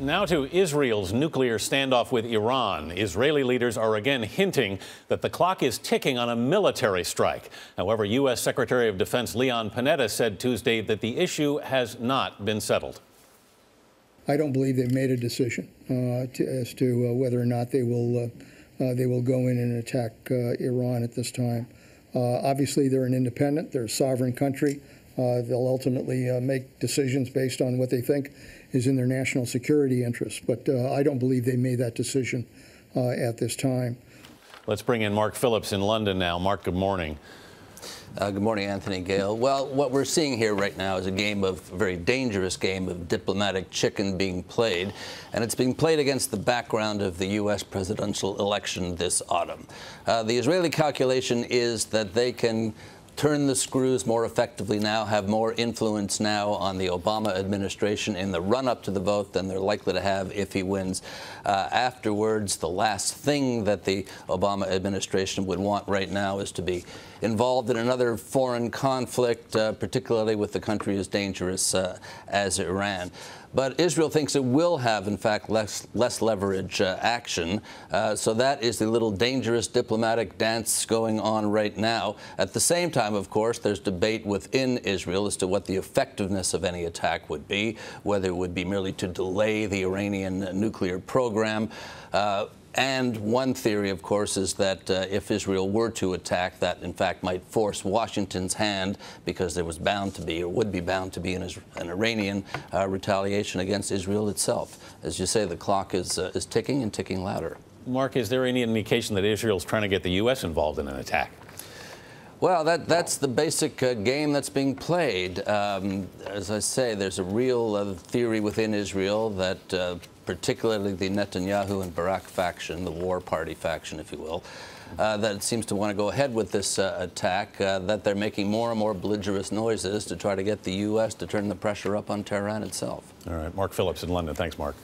Now to Israel's nuclear standoff with Iran. Israeli leaders are again hinting that the clock is ticking on a military strike. However, U.S. Secretary of Defense Leon Panetta said Tuesday that the issue has not been settled. I don't believe they've made a decision as to whether or not they will go in and attack Iran at this time. Obviously, they're an independent, they're a sovereign country. They'll ultimately make decisions based on what they think is in their national security interests. But I don't believe they made that decision at this time. Let's bring in Mark Phillips in London now. Mark, good morning. Good morning, Anthony, Gail. Well, what we're seeing here right now is a very dangerous game of diplomatic chicken being played, and it's being played against the background of the U.S. presidential election this autumn. The Israeli calculation is that they can turn the screws more effectively now, have more influence now on the Obama administration in the run-up to the vote than they're likely to have if he wins. Afterwards, the last thing that the Obama administration would want right now is to be involved in another foreign conflict, particularly with the country as dangerous as Iran. But Israel thinks it will have, in fact, less leverage action. So that is the little dangerous diplomatic dance going on right now. At the same time, of course, there's debate within Israel as to what the effectiveness of any attack would be, whether it would be merely to delay the Iranian nuclear program. And one theory, of course, is that if Israel were to attack, that in fact might force Washington's hand, because there was bound to be, or would be bound to be, an Iranian retaliation against Israel itself. As you say, the clock is ticking and ticking louder. Mark, is there any indication that Israel's trying to get the U.S. involved in an attack? Well, that's the basic game that's being played. As I say, there's a real theory within Israel that particularly the Netanyahu and Barak faction, the war party faction, if you will, that seems to want to go ahead with this attack, that they're making more and more belligerent noises to try to get the U.S. to turn the pressure up on Tehran itself. All right. Mark Phillips in London. Thanks, Mark.